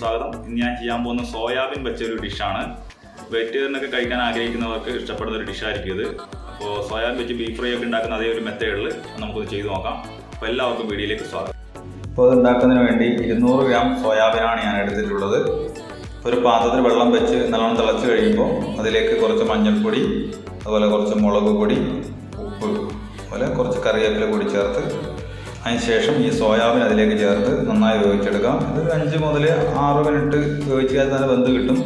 സ്വാഗതം. ഇന്ന് ഞാൻ ചെയ്യാൻ പോകുന്ന സോയാബീൻ വെച്ചൊരു ഡിഷാണ്. വെജിറ്റേറിയനൊക്കെ കഴിക്കാൻ ആഗ്രഹിക്കുന്നവർക്ക് ഇഷ്ടപ്പെടുന്ന ഒരു ഡിഷായിരിക്കും ഇത്. അപ്പോൾ സോയാബീൻ വെച്ച് ബീഫ് ഫ്രൈ ഒക്കെ ഉണ്ടാക്കുന്ന അതേ ഒരു മെത്തേഡിൽ നമുക്കൊന്ന് ചെയ്ത് നോക്കാം. അപ്പോൾ എല്ലാവർക്കും വീഡിയോയിലേക്ക് സ്വാഗതം. അപ്പോൾ അത് ഉണ്ടാക്കുന്നതിന് വേണ്ടി 200 ഗ്രാം സോയാബീനാണ് ഞാൻ എടുത്തിട്ടുള്ളത്. ഒരു പാത്രത്തിൽ വെള്ളം വെച്ച് നല്ലോണം തിളച്ച് കഴിയുമ്പോൾ അതിലേക്ക് കുറച്ച് മഞ്ഞൾപ്പൊടി, അതുപോലെ കുറച്ച് മുളക് പൊടി, ഉപ്പ്, അതുപോലെ കുറച്ച് കറിവേപ്പില കൂടി ചേർത്ത് അതിനുശേഷം ഈ സോയാബീൻ അതിലേക്ക് ചേർത്ത് നന്നായി വേവിച്ചെടുക്കാം. ഇത് 5 മുതൽ 6 മിനിറ്റ് വേവിച്ചാൽ തന്നെ വെന്ത് കിട്ടും.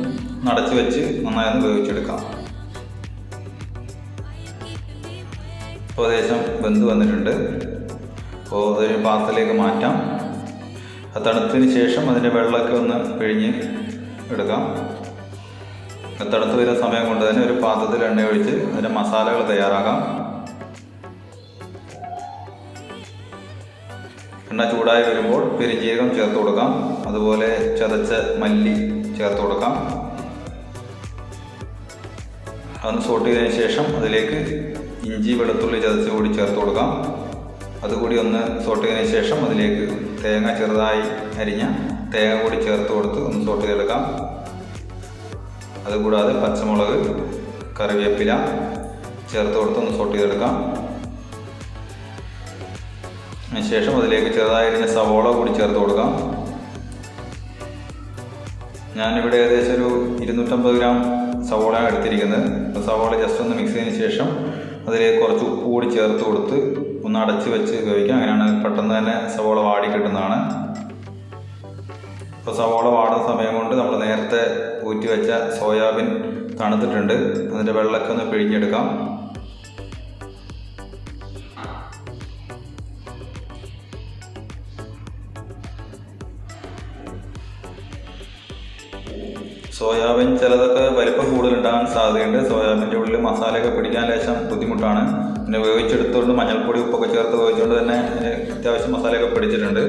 അടച്ച് വെച്ച് നന്നായി ഒന്ന് വേവിച്ചെടുക്കാം. ഇപ്പോൾ ഏകദേശം വെന്ത് വന്നിട്ടുണ്ട്. അപ്പോൾ അതൊരു പാത്രത്തിലേക്ക് മാറ്റാം. അത് തണുത്തതിന് ശേഷം അതിൻ്റെ വെള്ളമൊക്കെ ഒന്ന് പിഴിഞ്ഞ് എടുക്കാം. തണുത്ത് വരുന്ന സമയം കൊണ്ട് തന്നെ ഒരു പാത്രത്തിൽ എണ്ണ ഒഴിച്ച് അതിൻ്റെ മസാലകൾ തയ്യാറാക്കാം. എണ്ണ ചൂടായി വരുമ്പോൾ പെരുംജീരകം ചേർത്ത് കൊടുക്കാം. അതുപോലെ ചതച്ച മല്ലി ചേർത്ത് കൊടുക്കാം. അതൊന്ന് സോട്ട് ചെയ്തതിന് ശേഷം അതിലേക്ക് ഇഞ്ചി വെളുത്തുള്ളി ചതച്ച് കൂടി ചേർത്ത് കൊടുക്കാം. അതുകൂടി ഒന്ന് സോട്ട് ചെയ്തതിന് ശേഷം അതിലേക്ക് തേങ്ങ ചെറുതായി അരിഞ്ഞ തേങ്ങ കൂടി ചേർത്ത് കൊടുത്ത് ഒന്ന് സോട്ട് ചെയ്തെടുക്കാം. അതുകൂടാതെ പച്ചമുളക്, കറിവേപ്പില ചേർത്ത് കൊടുത്ത് ഒന്ന് സോട്ട് ചെയ്തെടുക്കാം. അതിനുശേഷം അതിലേക്ക് ചെറുതായിരുന്ന സവോള കൂടി ചേർത്ത് കൊടുക്കാം. ഞാനിവിടെ ഏകദേശം ഒരു 250 ഗ്രാം സവോളയാണ് എടുത്തിരിക്കുന്നത്. അപ്പോൾ സവോള ജസ്റ്റ് ഒന്ന് മിക്സ് ചെയ്തതിന് ശേഷം അതിലേക്ക് കുറച്ച് ഉപ്പ് കൂടി ചേർത്ത് കൊടുത്ത് ഒന്ന് അടച്ച് വെച്ച് വേവിക്കാം. അങ്ങനെയാണ് പെട്ടെന്ന് തന്നെ സവോള വാടി കിട്ടുന്നതാണ്. അപ്പോൾ സവോള വാടുന്ന സമയം കൊണ്ട് നമ്മൾ നേരത്തെ ഊറ്റി വെച്ച സോയാബീൻ തണുത്തിട്ടുണ്ട്. അതിൻ്റെ വെള്ളമൊക്കെ ഒന്ന് പിഴിഞ്ഞെടുക്കാം. സോയാബീൻ ചിലതൊക്കെ വലിപ്പം കൂടുതലുണ്ടാകാൻ സാധ്യതയുണ്ട്. സോയാബീൻ്റെ ഉള്ളിൽ മസാലയൊക്കെ പിടിക്കാൻ ലേശം ബുദ്ധിമുട്ടാണ്. പിന്നെ വേവിച്ചെടുത്തുകൊണ്ട് മഞ്ഞൾപ്പൊടി, ഉപ്പൊക്കെ ചേർത്ത് വേവിച്ചുകൊണ്ട് തന്നെ അത്യാവശ്യം മസാലയൊക്കെ പിടിച്ചിട്ടുണ്ട്.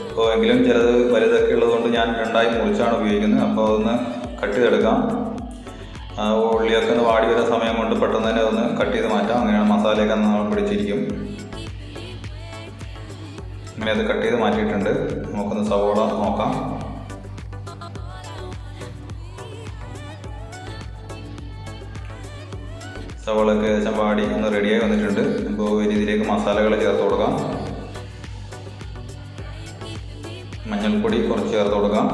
അപ്പോൾ എങ്കിലും ചിലത് വലുതൊക്കെ ഉള്ളതുകൊണ്ട് ഞാൻ 2ആയി മുറിച്ചാണ് ഉപയോഗിക്കുന്നത്. അപ്പോൾ അതൊന്ന് കട്ട് ചെയ്തെടുക്കാം. ഉള്ളിയൊക്കെ ഒന്ന് വാടി വരുന്ന സമയം കൊണ്ട് പെട്ടെന്ന് തന്നെ ഒന്ന് കട്ട് ചെയ്ത് മാറ്റാം. അങ്ങനെയാണ് മസാലയൊക്കെ നമ്മൾ പിടിച്ചിരിക്കും. അങ്ങനെ അത് കട്ട് ചെയ്ത് മാറ്റിയിട്ടുണ്ട്. നമുക്കൊന്ന് സവോള നോക്കാം. സവോളയൊക്കെ ഏകദേശം വാടി ഒന്ന് റെഡിയായി വന്നിട്ടുണ്ട്. അപ്പോൾ ഇതിലേക്ക് മസാലകൾ ചേർത്ത് കൊടുക്കാം. മഞ്ഞൾപ്പൊടി കുറച്ച് ചേർത്ത് കൊടുക്കാം.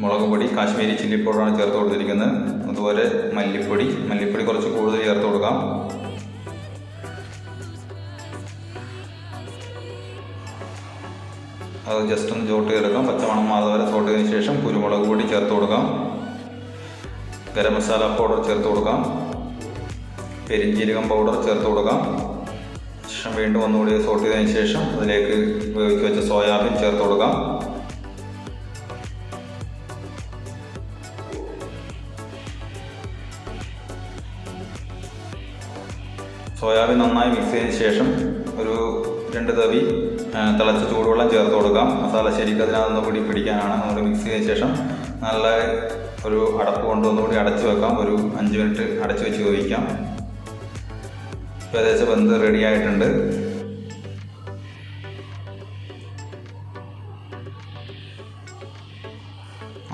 മുളക് പൊടി, കാശ്മീരി ചില്ലി പൗഡറാണ് ചേർത്ത് കൊടുത്തിരിക്കുന്നത്. അതുപോലെ മല്ലിപ്പൊടി കുറച്ച് കൂടുതൽ ചേർത്ത് കൊടുക്കാം. അത് ജസ്റ്റ് ഒന്ന് സോട്ട് ചെയ്തെടുക്കാം. പച്ചമണം മാറുന്നവരെ സോട്ട് ചെയ്തതിന് ശേഷം കുരുമുളക് പൊടി ചേർത്ത് കൊടുക്കാം. ഗരം മസാല പൗഡർ ചേർത്ത് കൊടുക്കാം. പെരുംജീരകം പൗഡർ ചേർത്ത് കൊടുക്കാം. ശേഷം വീണ്ടും ഒന്നുകൂടി സോട്ട് ചെയ്തതിന് ശേഷം അതിലേക്ക് വേവിച്ച് വെച്ച സോയാബീൻ ചേർത്ത് കൊടുക്കാം. സോയാബീൻ നന്നായി മിക്സ് ചെയ്തതിന് ശേഷം ഒരു 2 തവി തിളച്ച ചൂടുവെള്ളം ചേർത്ത് കൊടുക്കാം. മസാല ശരിക്കും അതിനകത്തൊന്ന് കൂടി പിടിക്കാനാണ്. നമ്മൾ മിക്സ് ചെയ്തതിന് ശേഷം നല്ല ഒരു അടപ്പ് കൊണ്ട് ഒന്നുകൂടി അടച്ചു വെക്കാം. ഒരു 5 മിനിറ്റ് അടച്ചു വെച്ച് വേവിക്കാം. ഇപ്പോൾ ഏകദേശം വെന്ത് റെഡി ആയിട്ടുണ്ട്.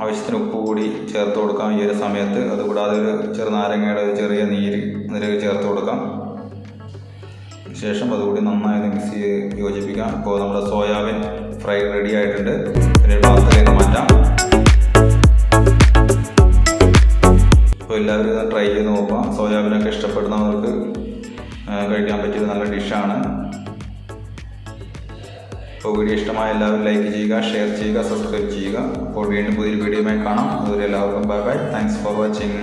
ആവശ്യത്തിന് ഉപ്പ് കൂടി ചേർത്ത് കൊടുക്കാം ഈ ഒരു സമയത്ത്. അതുകൂടാതെ ഒരു ചെറുനാരങ്ങയുടെ ഒരു ചെറിയ നീര് അതിലേക്ക് ചേർത്ത് കൊടുക്കാം. ശേഷം അതുകൂടി നന്നായി മിക്സ് ചെയ്ത് യോജിപ്പിക്കാം. അപ്പോൾ നമ്മുടെ സോയാബീൻ ഫ്രൈ റെഡി ആയിട്ടുണ്ട്. പിന്നെ പാത്രത്തിലേക്ക് മാറ്റാം. അപ്പോൾ എല്ലാവരും ഇത് ട്രൈ ചെയ്ത് നോക്കാം. സോയാബീനൊക്കെ ഇഷ്ടപ്പെടുന്നവർക്ക് കഴിക്കാൻ പറ്റിയൊരു നല്ല ഡിഷാണ്. അപ്പോൾ വീഡിയോ ഇഷ്ടമായ എല്ലാവരും ലൈക്ക് ചെയ്യുക, ഷെയർ ചെയ്യുക, സബ്സ്ക്രൈബ് ചെയ്യുക. അപ്പോൾ വീണ്ടും പുതിയൊരു വീഡിയോയുമായി കാണാം. അതുവരെ എല്ലാവർക്കും bye bye. Thanks for watching.